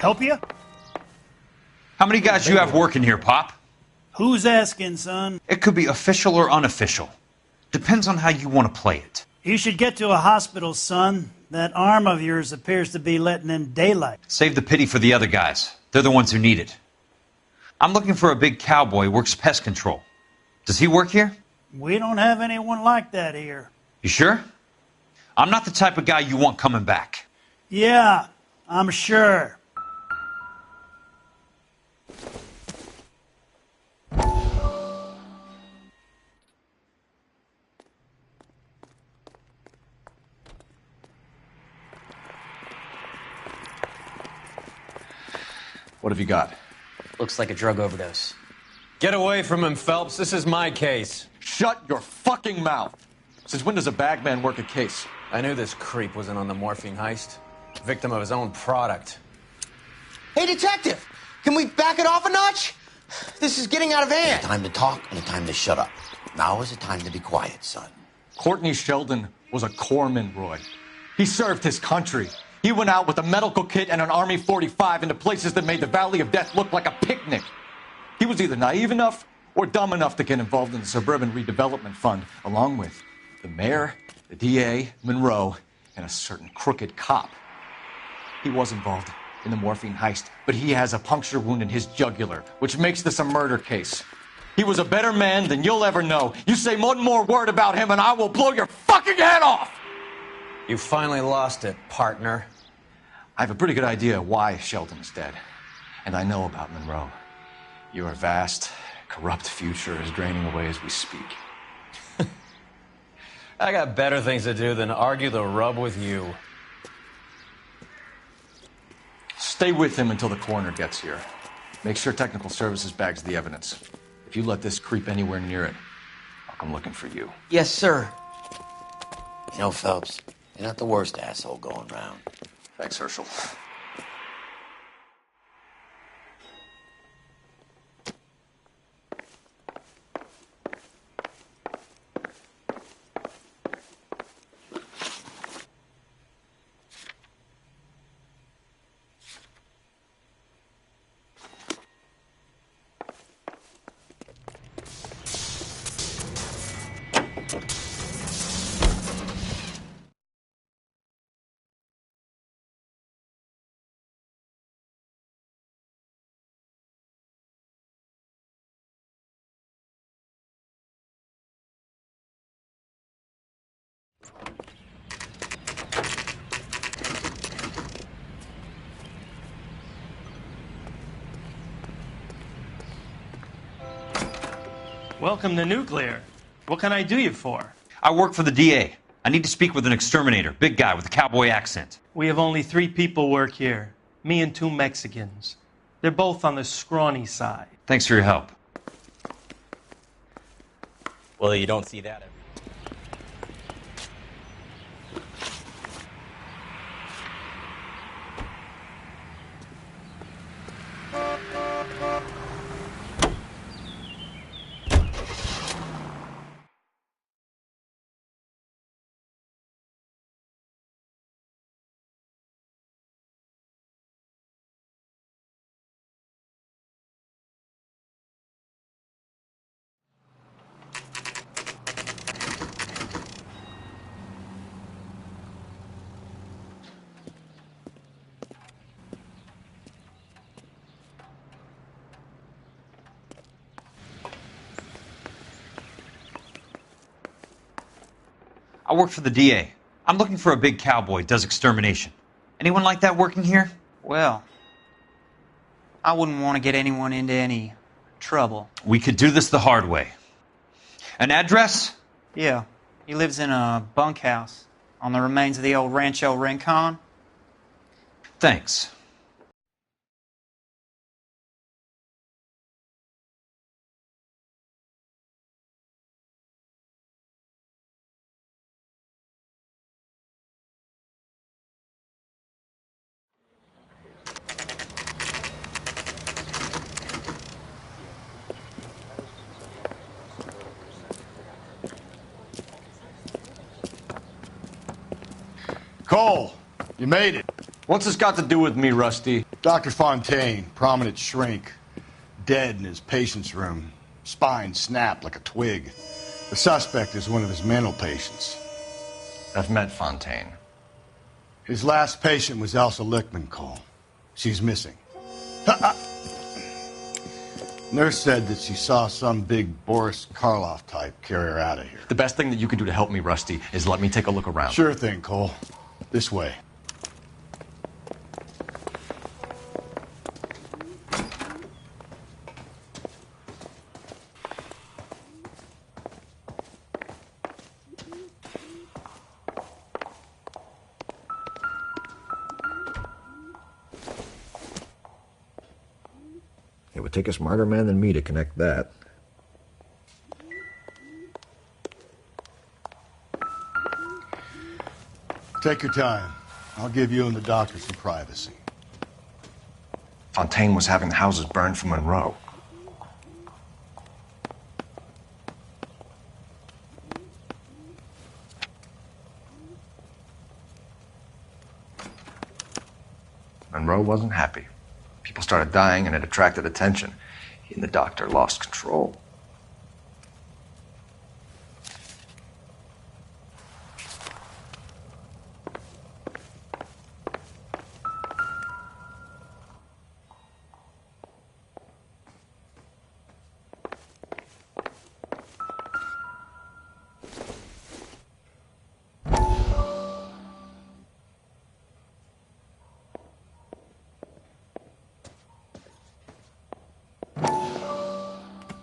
Help you? How many guys you have working here, Pop? Who's asking, son? It could be official or unofficial. Depends on how you want to play it. You should get to a hospital, son. That arm of yours appears to be letting in daylight. Save the pity for the other guys. They're the ones who need it. I'm looking for a big cowboy who works pest control. Does he work here? We don't have anyone like that here. You sure? I'm not the type of guy you want coming back. Yeah, I'm sure. What have you got? Looks like a drug overdose. Get away from him, Phelps. This is my case. Shut your fucking mouth! Since when does a bagman work a case? I knew this creep wasn't on the morphine heist. Victim of his own product. Hey, detective! Can we back it off a notch? This is getting out of hand. A time to talk and a time to shut up. Now is the time to be quiet, son. Courtney Sheldon was a corpsman, Roy. He served his country. He went out with a medical kit and an Army 45 into places that made the Valley of Death look like a picnic. He was either naive enough or dumb enough to get involved in the Suburban Redevelopment Fund, along with the mayor, the DA, Monroe, and a certain crooked cop. He was involved in the morphine heist, but he has a puncture wound in his jugular, which makes this a murder case. He was a better man than you'll ever know. You say one more word about him and I will blow your fucking head off! You finally lost it, partner. I have a pretty good idea why Sheldon is dead. And I know about Monroe. Your vast, corrupt future is draining away as we speak. I got better things to do than argue the rub with you. Stay with him until the coroner gets here. Make sure technical services bags the evidence. If you let this creep anywhere near it, I'll come looking for you. Yes, sir. You know, Phelps, you're not the worst asshole going round. Thanks, Herschel. Welcome to Nuclear. What can I do you for? I work for the DA. I need to speak with an exterminator, big guy with a cowboy accent. We have only 3 people work here. Me and 2 Mexicans. They're both on the scrawny side. Thanks for your help. Well, you don't see that every day. I work for the DA. I'm looking for a big cowboy who does extermination. Anyone like that working here? Well, I wouldn't want to get anyone into any trouble. We could do this the hard way. An address? Yeah, he lives in a bunkhouse on the remains of the old Rancho Rincon. Thanks. Cole, you made it. What's this got to do with me, Rusty? Dr. Fontaine, prominent shrink, dead in his patient's room. Spine snapped like a twig. The suspect is one of his mental patients. I've met Fontaine. His last patient was Elsa Lichtman, Cole. She's missing. Nurse said that she saw some big Boris Karloff type carry her out of here. The best thing that you can do to help me, Rusty, is let me take a look around. Sure thing, Cole. This way. It would take a smarter man than me to connect that. Take your time. I'll give you and the doctor some privacy. Fontaine was having houses burned for Monroe. Monroe wasn't happy. People started dying and it attracted attention. He and the doctor lost control.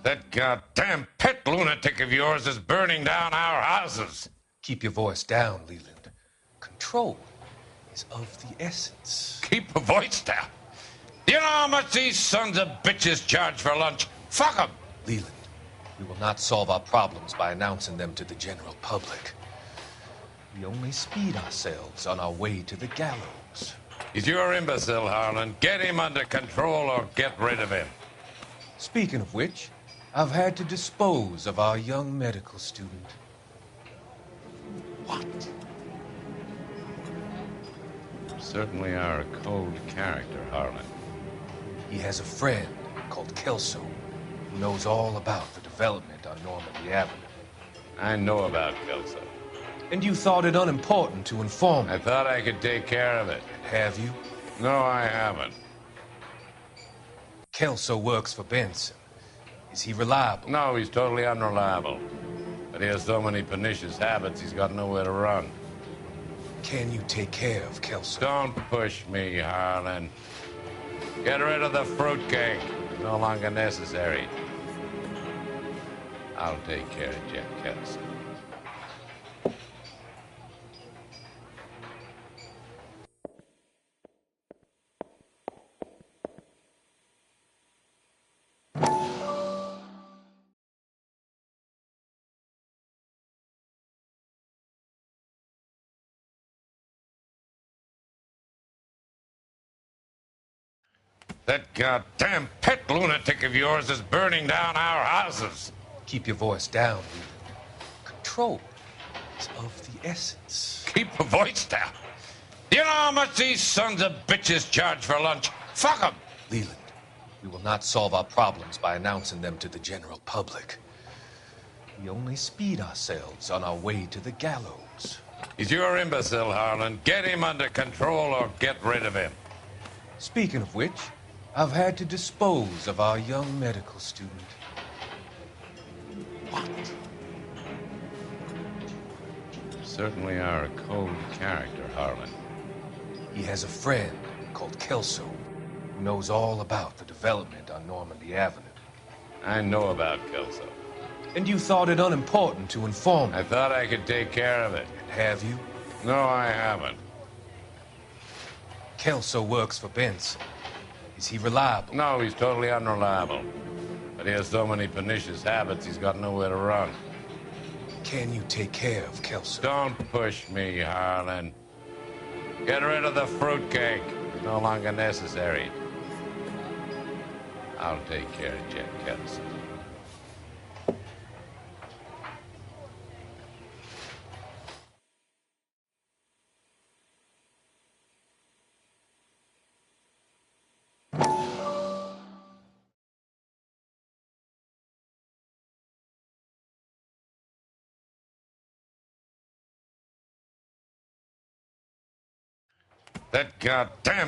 That goddamn pet lunatic of yours is burning down our houses. Keep your voice down, Leland. Control is of the essence. Keep your voice down? Do you know how much these sons of bitches charge for lunch? Fuck them. Leland, we will not solve our problems by announcing them to the general public. We only speed ourselves on our way to the gallows. He's your imbecile, Harlan. Get him under control or get rid of him. Speaking of which, I've had to dispose of our young medical student. What? You certainly are a cold character, Harlan. He has a friend called Kelso who knows all about the development on Normandy Avenue. I know about Kelso. And you thought it unimportant to inform me. I thought I could take care of it. Have you? No, I haven't. Kelso works for Benson. Is he reliable? No, he's totally unreliable. But he has so many pernicious habits, he's got nowhere to run. Can you take care of Kelso? Don't push me, Harlan. Get rid of the fruitcake. It's no longer necessary. I'll take care of Jeff Kelso. That goddamn pet lunatic of yours is burning down our houses. Keep your voice down, Leland. Control is of the essence. Keep your voice down? Do you know how much these sons of bitches charge for lunch? Fuck them. Leland, we will not solve our problems by announcing them to the general public. We only speed ourselves on our way to the gallows. He's your imbecile, Harlan. Get him under control or get rid of him. Speaking of which, I've had to dispose of our young medical student. What? You certainly are a cold character, Harlan. He has a friend called Kelso who knows all about the development on Normandy Avenue. I know about Kelso. And you thought it unimportant to inform me. I thought I could take care of it. Have you? No, I haven't. Kelso works for Benson. Is he reliable? No, he's totally unreliable. But he has so many pernicious habits, he's got nowhere to run. Can you take care of Kelso? Don't push me, Harlan. Get rid of the fruitcake. It's no longer necessary. I'll take care of Jeff Kelso. That goddamn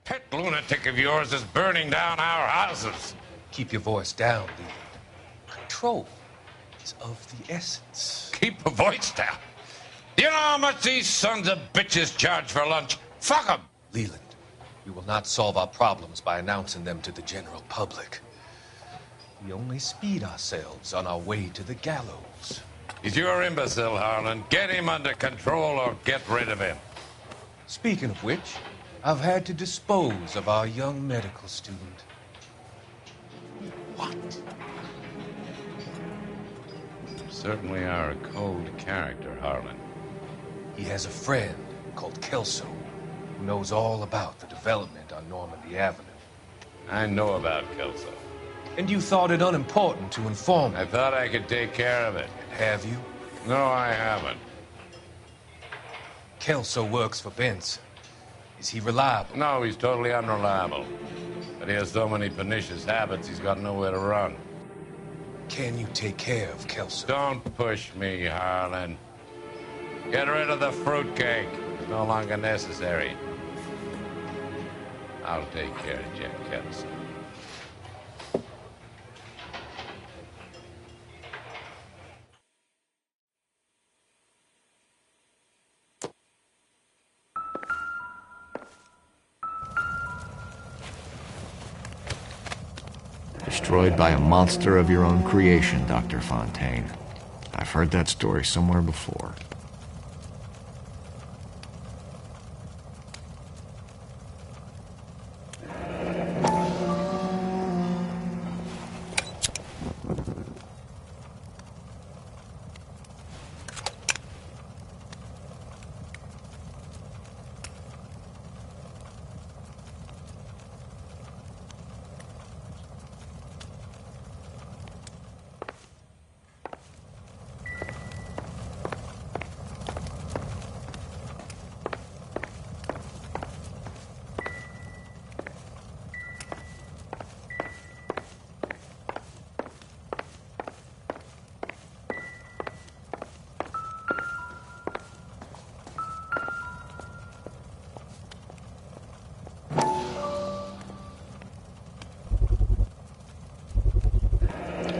pet lunatic of yours is burning down our houses. Keep your voice down, Leland. Control is of the essence. Keep your voice down? You know how much these sons of bitches charge for lunch? Fuck them! Leland, we will not solve our problems by announcing them to the general public. We only speed ourselves on our way to the gallows. He's your imbecile, Harlan. Get him under control or get rid of him. Speaking of which, I've had to dispose of our young medical student. What? You certainly are a cold character, Harlan. He has a friend called Kelso who knows all about the development on Normandy Avenue. I know about Kelso. And you thought it unimportant to inform me. I thought I could take care of it. Have you? No, I haven't. Kelso works for Benson. Is he reliable? No, he's totally unreliable. But he has so many pernicious habits, he's got nowhere to run. Can you take care of Kelso? Don't push me, Harlan. Get rid of the fruitcake. It's no longer necessary. I'll take care of Jack Kelso. Destroyed by a monster of your own creation, Dr. Fontaine. I've heard that story somewhere before.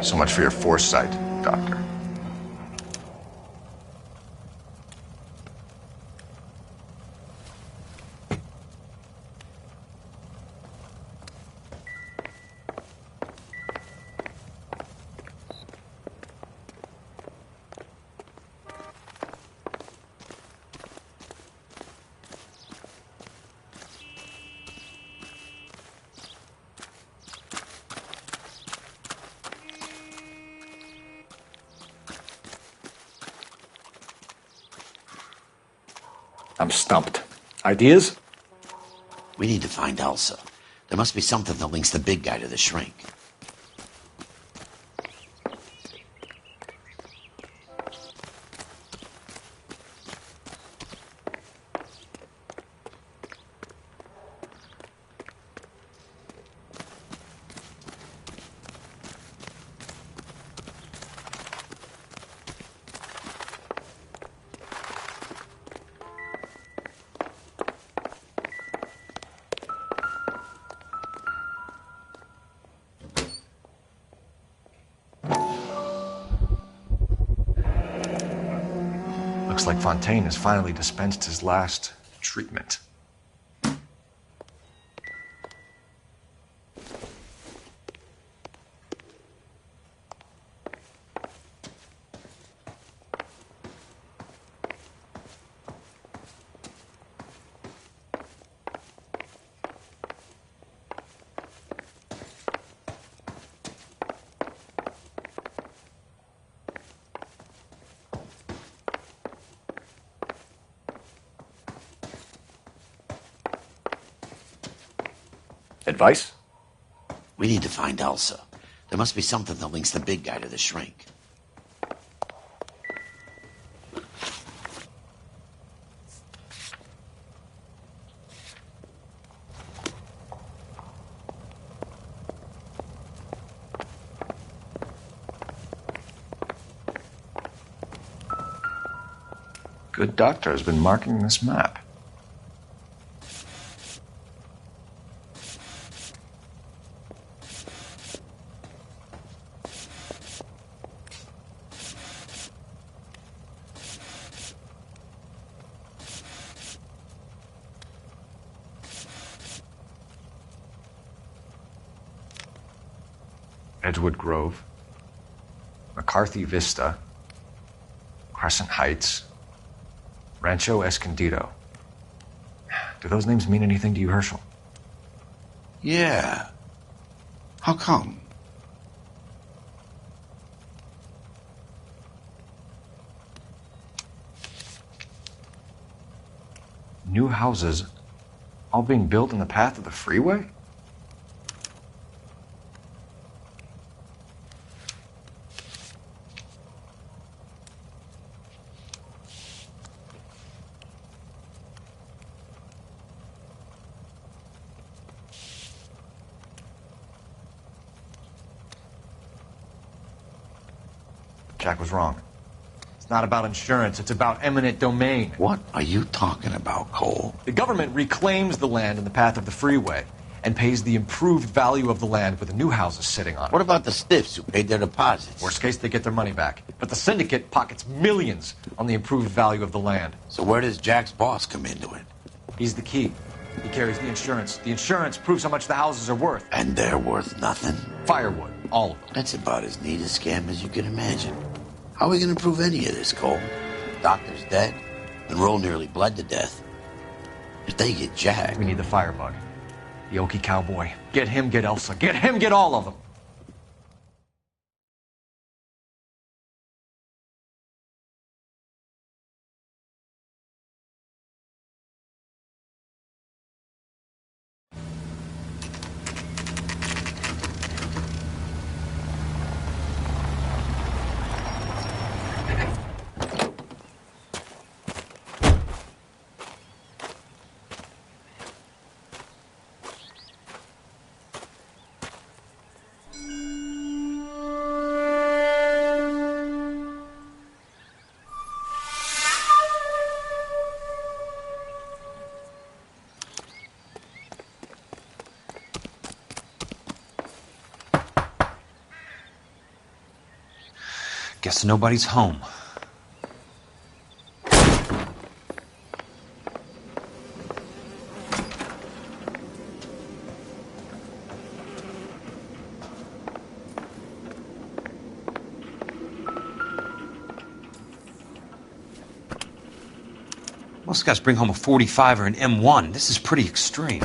So much for your foresight, Doctor. I'm stumped. Ideas? We need to find Elsa. There must be something that links the big guy to the shrink. Looks like Fontaine has finally dispensed his last treatment. Advice? We need to find Elsa. There must be something that links the big guy to the shrink. Good doctor has been marking this map. Edgewood Grove, McCarthy Vista, Crescent Heights, Rancho Escondido. Do those names mean anything to you, Herschel? Yeah. How come? New houses, all being built in the path of the freeway? Jack was wrong. It's not about insurance, it's about eminent domain. What are you talking about, Cole? The government reclaims the land in the path of the freeway and pays the improved value of the land with the new houses sitting on it. What about the stiffs who paid their deposits? Worst case, they get their money back. But the syndicate pockets millions on the improved value of the land. So where does Jack's boss come into it? He's the key. He carries the insurance. The insurance proves how much the houses are worth. And they're worth nothing? Firewood, all of them. That's about as neat a scam as you can imagine. How are we going to prove any of this, Cole? The doctor's dead, and Roll nearly bled to death. If they get Jack... We need the firebug. The Okie cowboy. Get him, get Elsa. Get him, get all of them. Guess nobody's home. Most guys bring home a 45 or an M1. This is pretty extreme.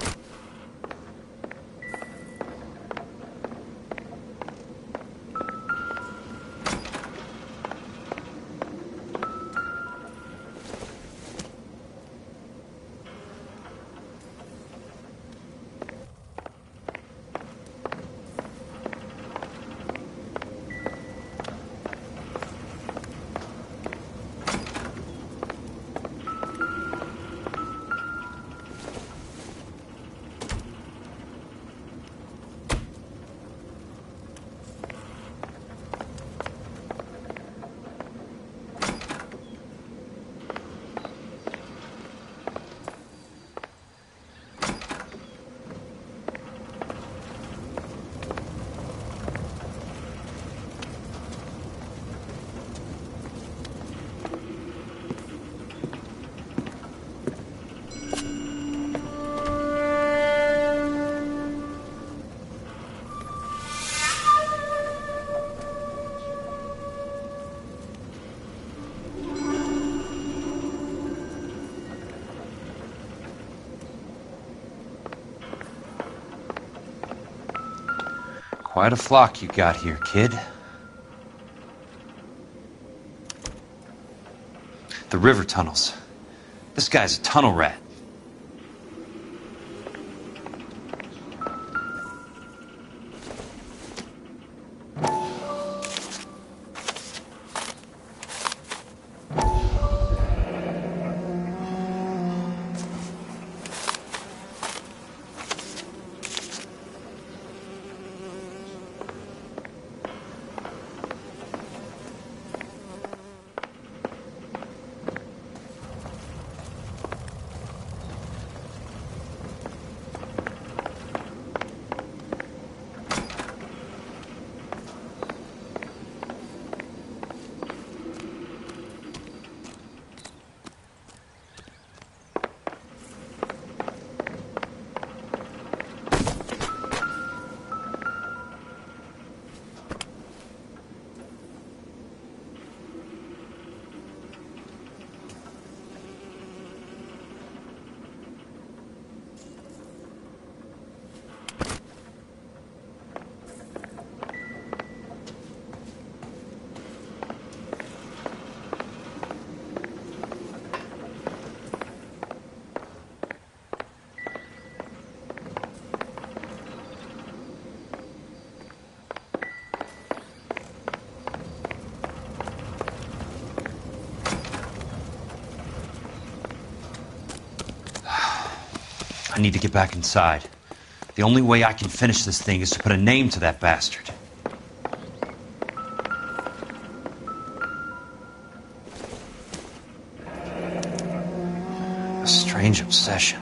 Quite a flock you got here, kid. The river tunnels. This guy's a tunnel rat. I need to get back inside. The only way I can finish this thing is to put a name to that bastard. A strange obsession.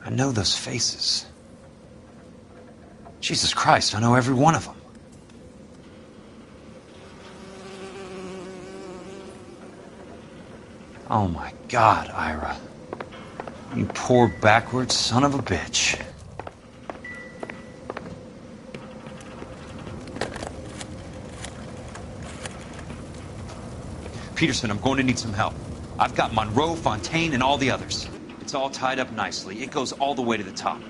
I know those faces. Jesus Christ, I know every one of them. Oh my God, Ira. You poor backwards son of a bitch. Peterson, I'm going to need some help. I've got Monroe, Fontaine, and all the others. It's all tied up nicely. It goes all the way to the top.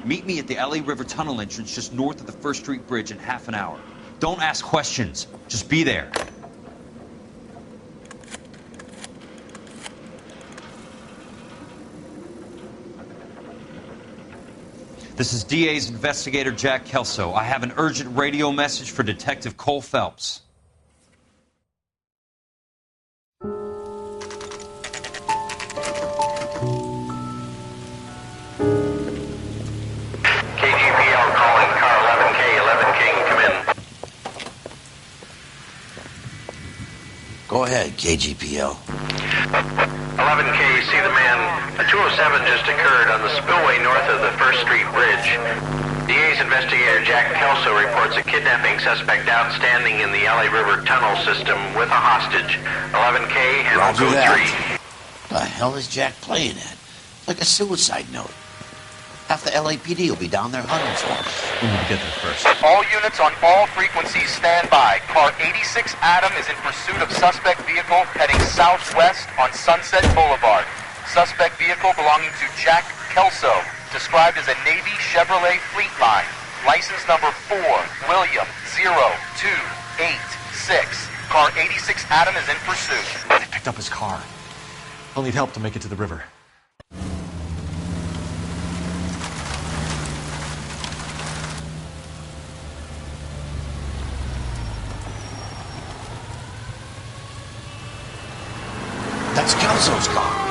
Meet me at the LA River Tunnel entrance just north of the 1st Street Bridge in half an hour. Don't ask questions. Just be there. This is DA's investigator Jack Kelso. I have an urgent radio message for Detective Cole Phelps. KGPL calling car 11K, 11 King, come in. Go ahead, KGPL. 11K, see the man. A 207 just occurred on the spillway north of the 1st Street Bridge. DA's investigator Jack Kelso reports a kidnapping suspect outstanding in the LA River tunnel system with a hostage. 11K, handle Roger code that. 3. The hell is Jack playing at? Like a suicide note. Half the LAPD will be down there hunting for him. We need to get there first. All units on all frequencies stand by. Car 86 Adam is in pursuit of suspect vehicle heading southwest on Sunset Boulevard. Suspect vehicle belonging to Jack Kelso, described as a Navy Chevrolet Fleetline. License number 4, William 0286. Car 86 Adam is in pursuit. They picked up his car. He'll need help to make it to the river. That's Kelso's car.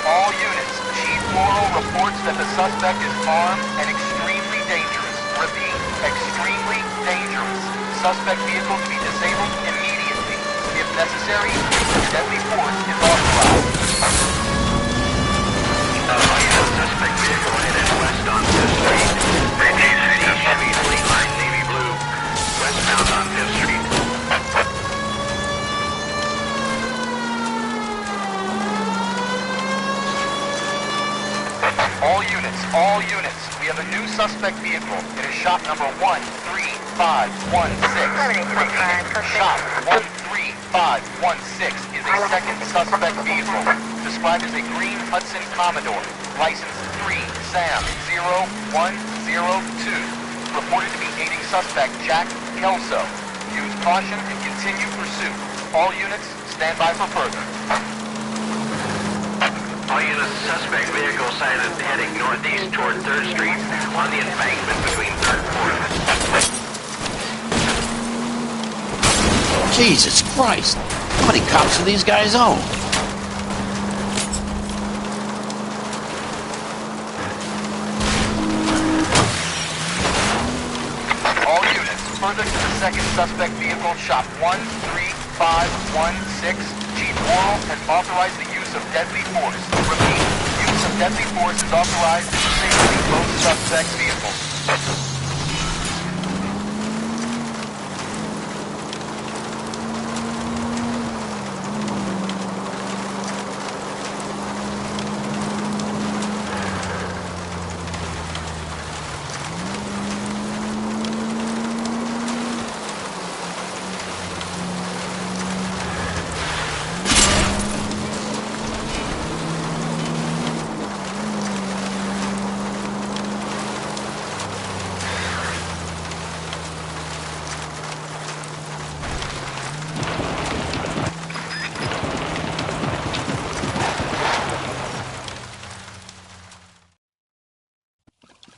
All units, Chief Morrow reports that the suspect is armed and extremely dangerous. Repeat, extremely dangerous. Suspect vehicle to be disabled immediately. If necessary, use of deadly force is authorized. Suspect vehicle headed west on 5th Street. City Chevy Fleetline Navy Blue. Westbound on 5th Street. All units, we have a new suspect vehicle. It is shop number 13516. Shop 13516 is a second suspect vehicle, described as a green Hudson Commodore, license 3 Sam 0102, reported to be aiding suspect Jack Kelso. Use caution and continue pursuit. All units, stand by for further. All units, suspect vehicle sighted heading northeast toward 3rd Street on the embankment between 3rd and 4th. Jesus Christ! How many cops do these guys own? All units, further to the second suspect vehicle, shop 13516. Chief Morrow has authorized the use of deadly force. Repeat, use of deadly force is authorized to disable both suspect vehicles.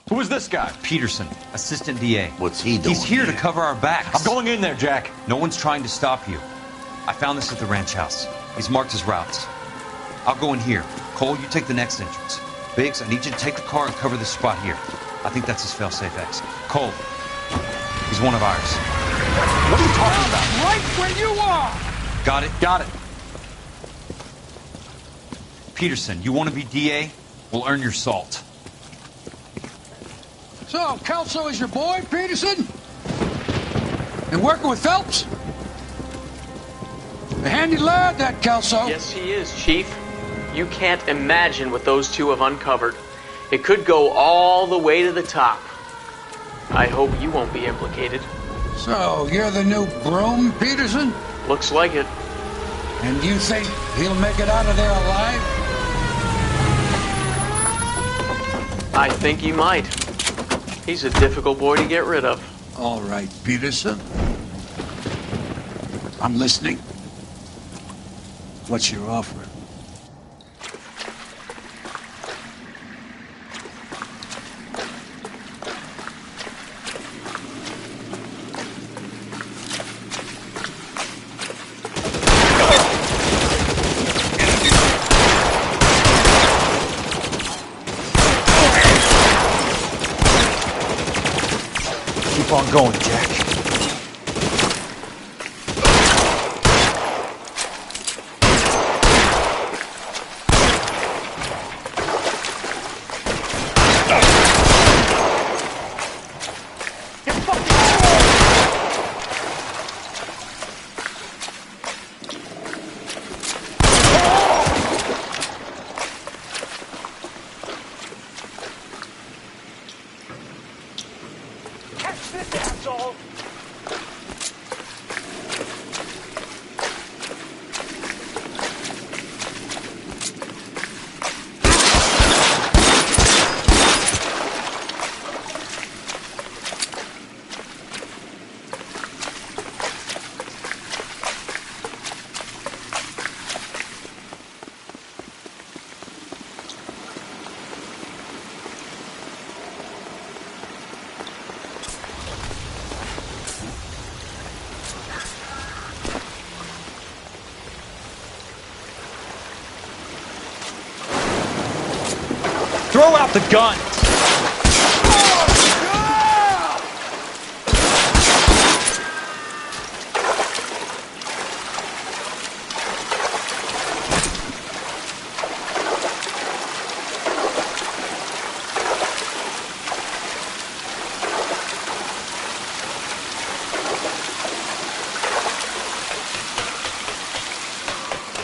Who is this guy? Peterson, assistant DA. What's he doing? He's here to cover our backs. I'm going in there, Jack. No one's trying to stop you. I found this at the ranch house. He's marked his routes. I'll go in here. Cole, you take the next entrance. Biggs, I need you to take the car and cover this spot here. I think that's his fail-safe exit. Cole, he's one of ours. What are you talking about? Right where you are! Got it? Got it. Peterson, you want to be DA? We'll earn your salt. So, Kelso is your boy, Peterson? And working with Phelps? A handy lad, that Kelso. Yes, he is, Chief. You can't imagine what those two have uncovered. It could go all the way to the top. I hope you won't be implicated. So, you're the new broom, Peterson? Looks like it. And you think he'll make it out of there alive? I think he might. He's a difficult boy to get rid of. All right, Peterson. I'm listening. What's your offer? Keep on going, Jack. Throw out the gun!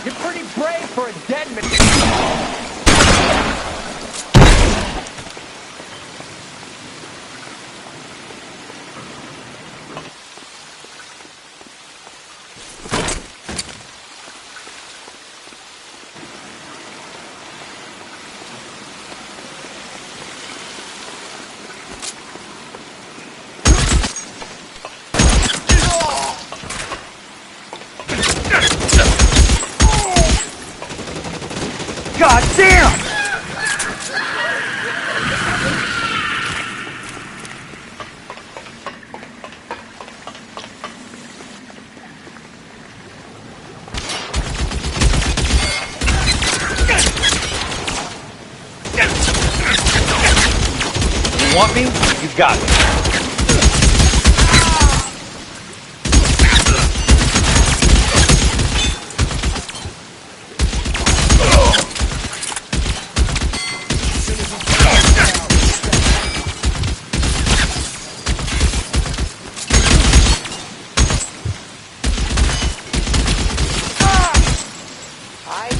You're pretty brave for a dead man. God damn! You want me? You got me.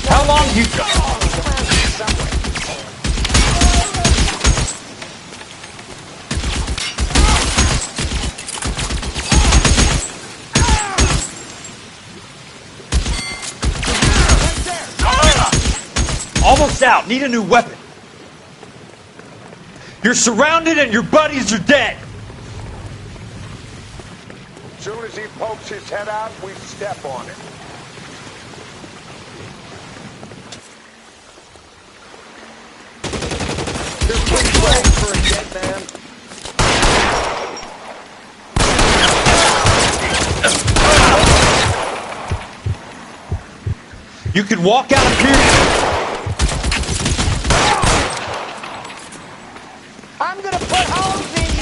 How long you got? Almost out. Need a new weapon. You're surrounded and your buddies are dead. Soon as he pokes his head out, we step on him. You're pretty brave for a dead man. You could walk out of here. I'm gonna put holes in you!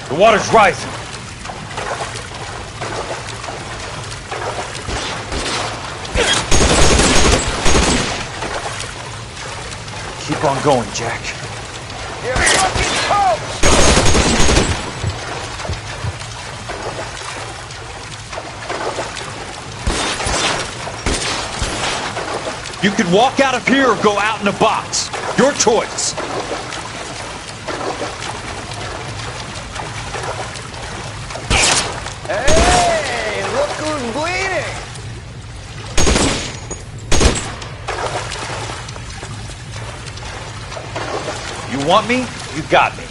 The water's rising. Keep on going, Jack. You're fucking toast! You could walk out of here or go out in a box. Your choice. Hey, look who's bleeding! You want me? You got me.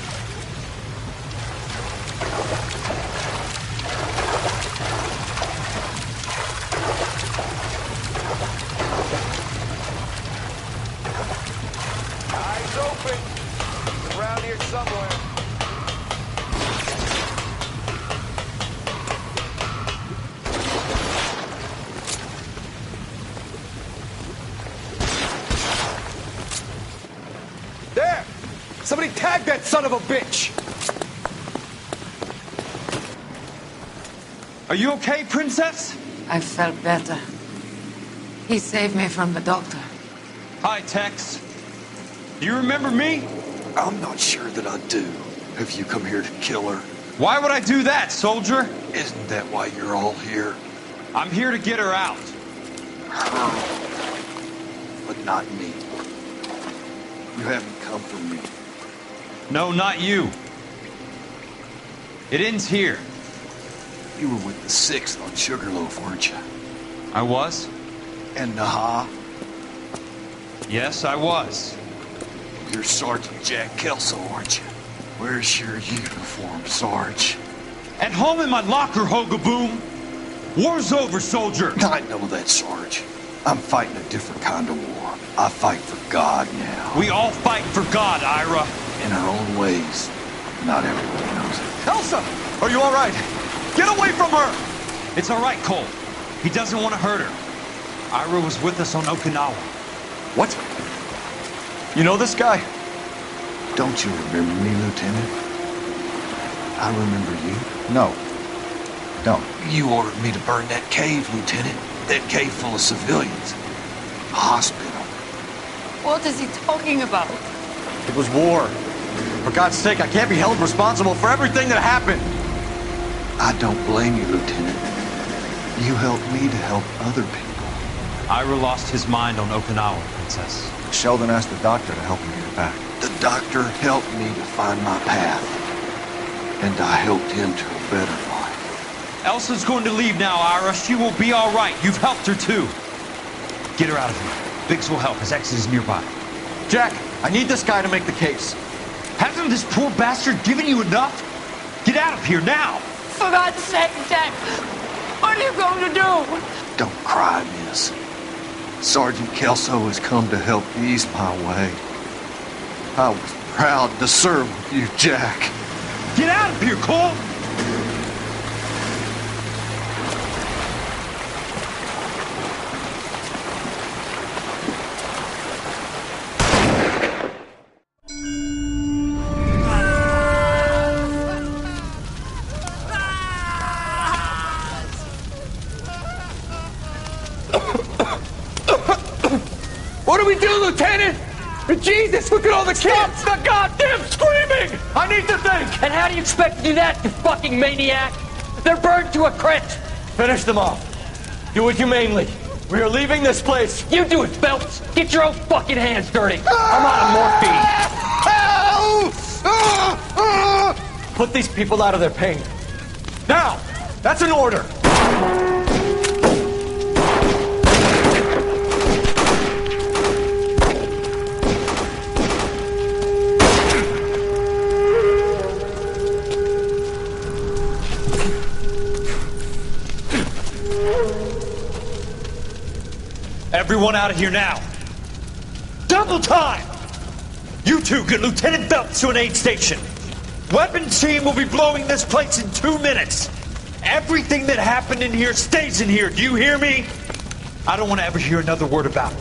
Eyes open. He's around here somewhere. There! Somebody tag that son of a bitch! Are you okay, Princess? I felt better. He saved me from the doctor. Hi, Tex. Do you remember me? I'm not sure that I do. Have you come here to kill her? Why would I do that, soldier? Isn't that why you're all here? I'm here to get her out. Her. But not me. You haven't come for me. No, not you. It ends here. You were with the 6th on Sugarloaf, weren't you? I was? And Naha? Yes, I was. You're Sergeant Jack Kelso, aren't you? Where's your uniform, Sarge? At home in my locker, Hogaboom. War's over, soldier. I know that, Sarge. I'm fighting a different kind of war. I fight for God now. We all fight for God, Ira. In our own ways. Not everybody knows it. Elsa! Are you all right? Get away from her! It's all right, Cole. He doesn't want to hurt her. Ira was with us on Okinawa. What? You know this guy? Don't you remember me, Lieutenant? I remember you. No. Don't. You ordered me to burn that cave, Lieutenant. That cave full of civilians. A hospital. What is he talking about? It was war. For God's sake, I can't be held responsible for everything that happened. I don't blame you, Lieutenant. You helped me to help other people. Ira lost his mind on Okinawa, Princess. Sheldon asked the doctor to help him get back. The doctor helped me to find my path. And I helped him to a better life. Elsa's going to leave now, Ira. She will be all right. You've helped her, too. Get her out of here. Biggs will help. His exit is nearby. Jack, I need this guy to make the case. Hasn't this poor bastard given you enough? Get out of here now! For God's sake, Jack! What are you going to do? Don't cry, miss. Sergeant Kelso has come to help ease my way. I was proud to serve with you, Jack. Get out of here, Cole! What do we do, Lieutenant? Jesus, look at all the kids! Stop the goddamn screaming! I need to think! And how do you expect to do that, you fucking maniac? They're burned to a crisp! Finish them off. Do it humanely. We are leaving this place. You do it, Phelps! Get your own fucking hands dirty! I'm out of morphine! Put these people out of their pain. Now! That's an order! Everyone out of here now. Double time! You two get Lieutenant Phelps to an aid station. Weapons team will be blowing this place in 2 minutes. Everything that happened in here stays in here. Do you hear me? I don't want to ever hear another word about it.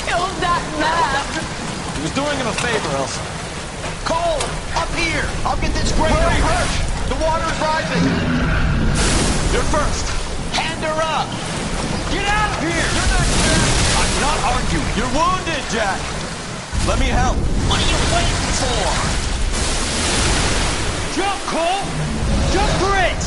Killed that man! He was doing him a favor, Elsa. Cole, up here. I'll get this grader. Hurry, Hirsch! The water's rising! You're first. Hand her up. Get out of here! You're not Jack! I'm not arguing. You're wounded, Jack! Let me help. What are you waiting for? Jump, Cole! Jump for it!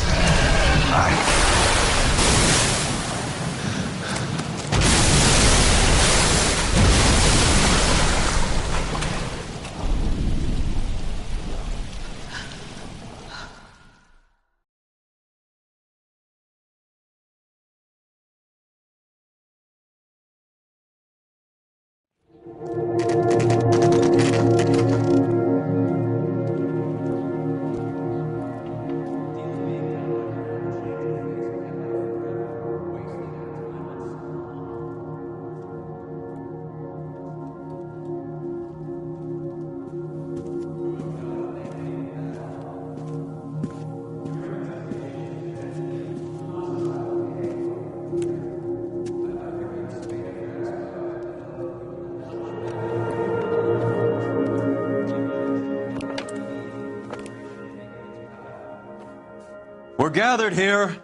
We're gathered here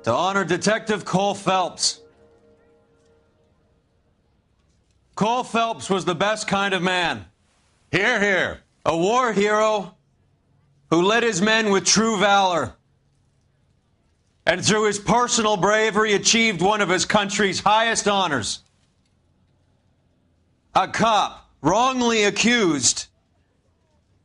to honor Detective Cole Phelps. Cole Phelps was the best kind of man. Hear, hear. A war hero who led his men with true valor. And through his personal bravery achieved one of his country's highest honors. A cop wrongly accused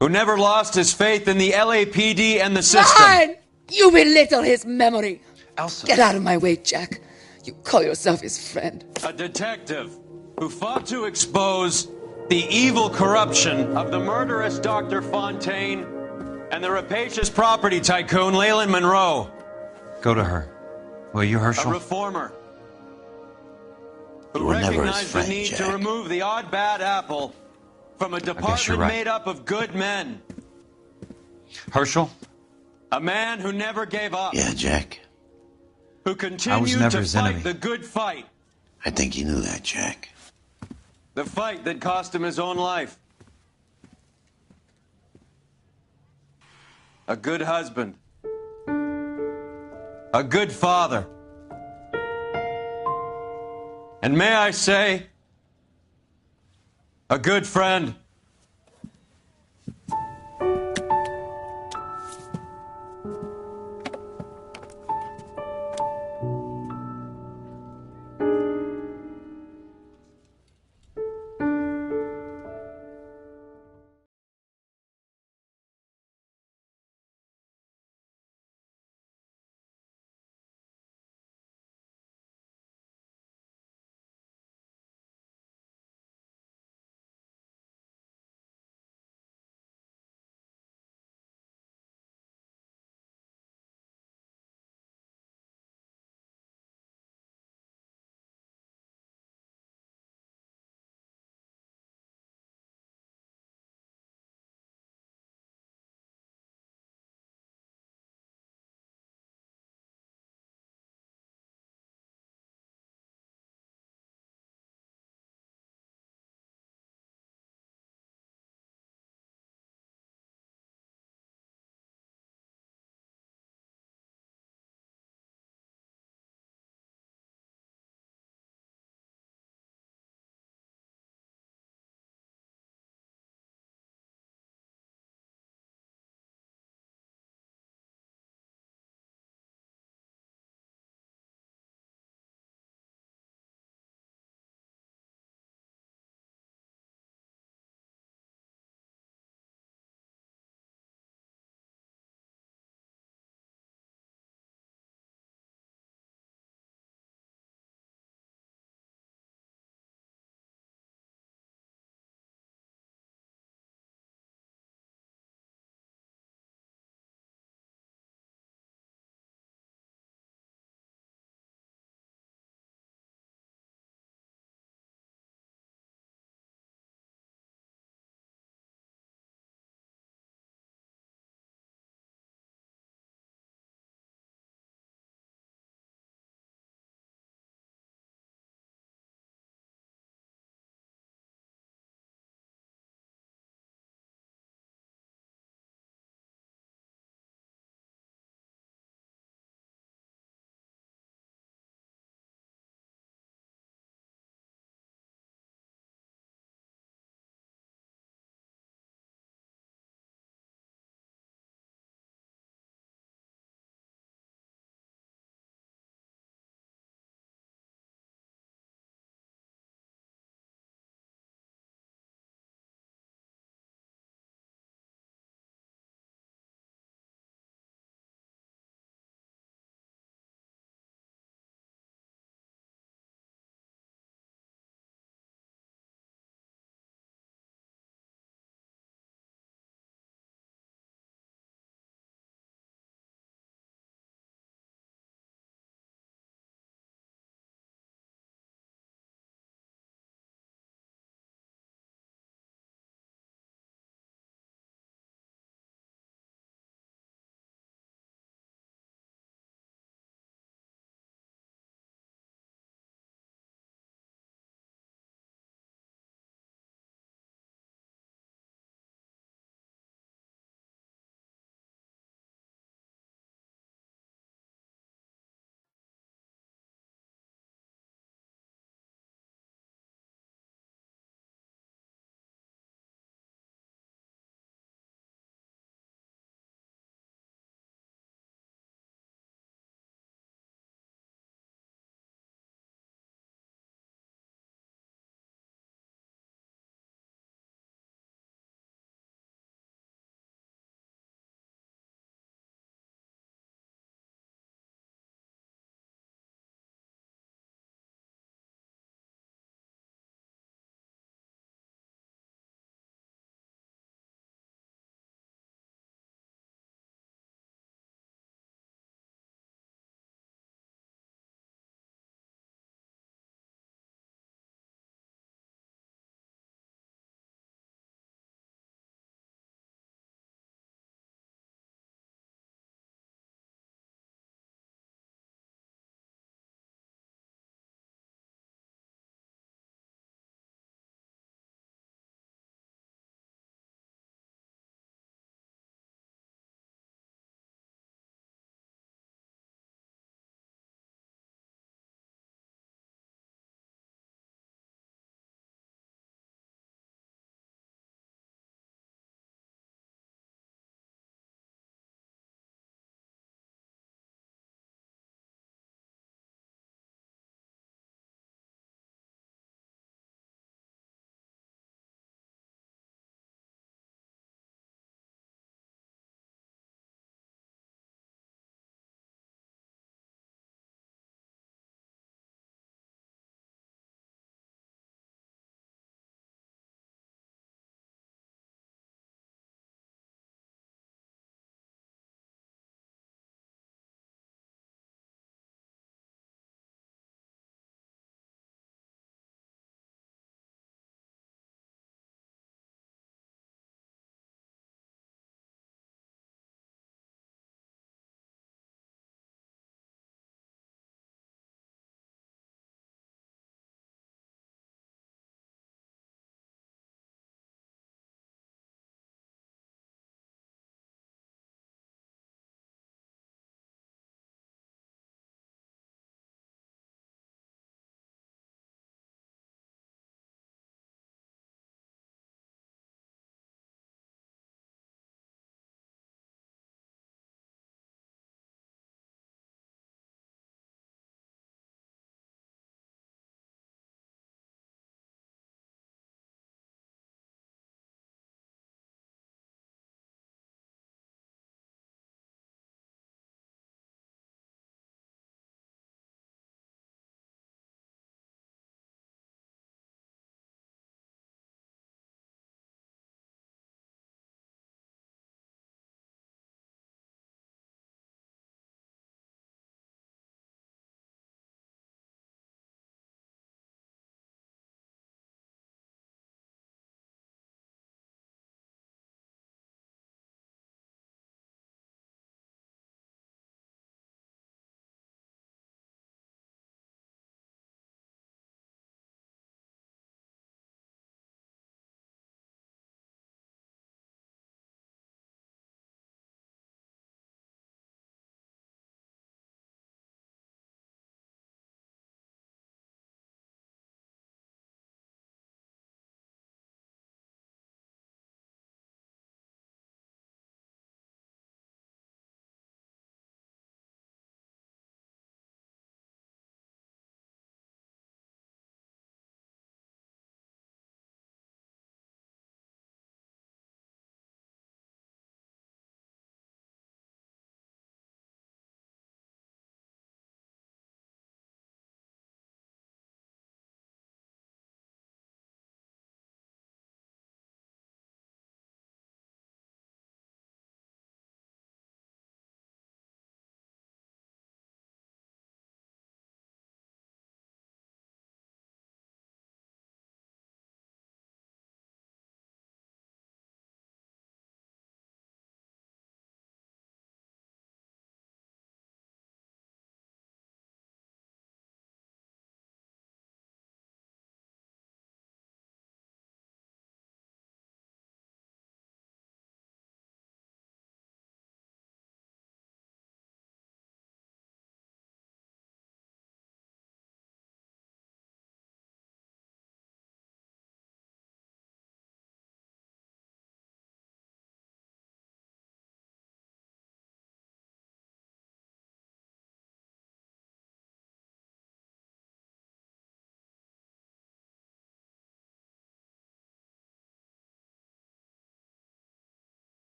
who never lost his faith in the LAPD and the system. Fine! You belittle his memory. Elsa. Get out of my way, Jack. You call yourself his friend. A detective who fought to expose the evil corruption of the murderous Dr. Fontaine and the rapacious property tycoon Leyland Monroe. Go to her. Will you, Herschel? A reformer You who were never his recognized friend, the need Jack. to remove the odd bad apple from a department right. made up of good men. Herschel? A man who never gave up. Yeah, Jack. Who continued never to his fight enemy. the good fight. I think you knew that, Jack. The fight that cost him his own life. A good husband. A good father. And may I say, a good friend.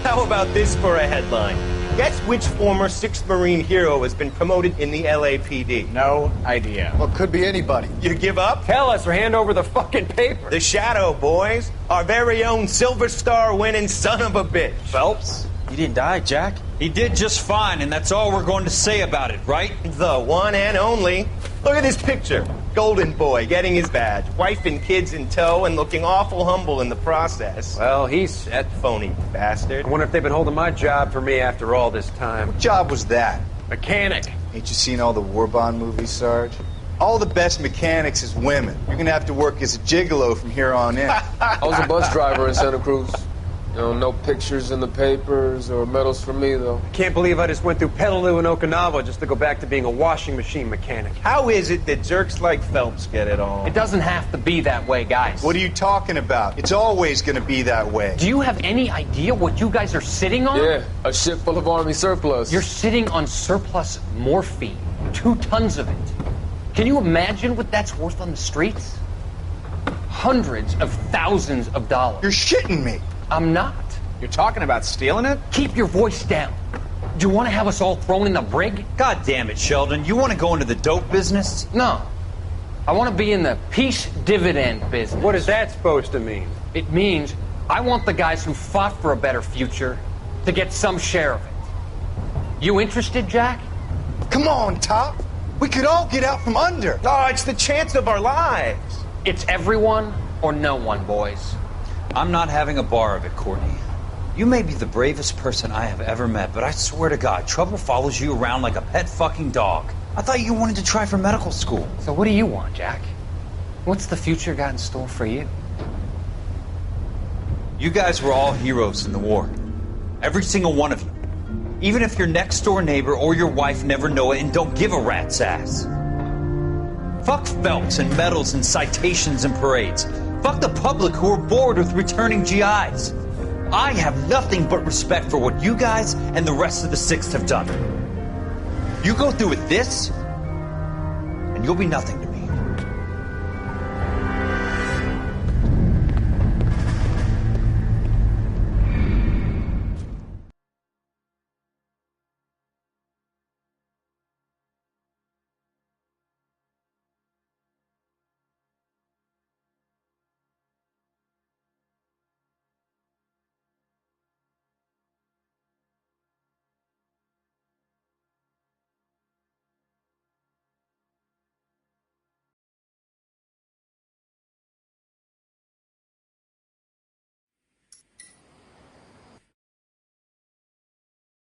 How about this for a headline? Guess which former 6th Marine hero has been promoted in the LAPD? No idea. Well, could be anybody. You give up? Tell us or hand over the fucking paper. The Shadow, boys. Our very own Silver Star winning son of a bitch. Phelps, you didn't die, Jack. He did just fine, and that's all we're going to say about it, right? The one and only. Look at this picture. Golden boy getting his badge, wife and kids in tow, and looking awful humble in the process. Well, he's set. Phony bastard. I wonder if they've been holding my job for me after all this time. What job was that? Mechanic. Ain't you seen all the war bond movies, Sarge? All the best mechanics is women. You're gonna have to work as a gigolo from here on in. I was a bus driver in Santa Cruz. You know, no pictures in the papers or medals for me, though. I can't believe I just went through Petaloo and Okinawa just to go back to being a washing machine mechanic. How is it that jerks like Phelps get it all? It doesn't have to be that way, guys. What are you talking about? It's always gonna be that way. Do you have any idea what you guys are sitting on? Yeah, a ship full of Army surplus. You're sitting on surplus morphine. 2 tons of it. Can you imagine what that's worth on the streets? Hundreds of thousands of dollars. You're shitting me. I'm not. You're talking about stealing it? Keep your voice down. Do you want to have us all thrown in the brig? God damn it, Sheldon. You want to go into the dope business? No. I want to be in the peace dividend business. What is that supposed to mean? It means I want the guys who fought for a better future to get some share of it. You interested, Jack? Come on, Top. We could all get out from under. Oh, it's the chance of our lives. It's everyone or no one, boys. I'm not having a bar of it, Courtney. You may be the bravest person I have ever met, but I swear to God, trouble follows you around like a pet fucking dog. I thought you wanted to try for medical school. So what do you want, Jack? What's the future got in store for you? You guys were all heroes in the war. Every single one of you. Even if your next door neighbor or your wife never know it and don't give a rat's ass. Fuck Phelps and medals and citations and parades. Fuck the public who are bored with returning GIs. I have nothing but respect for what you guys and the rest of the 6th have done. You go through with this, and you'll be nothing to me.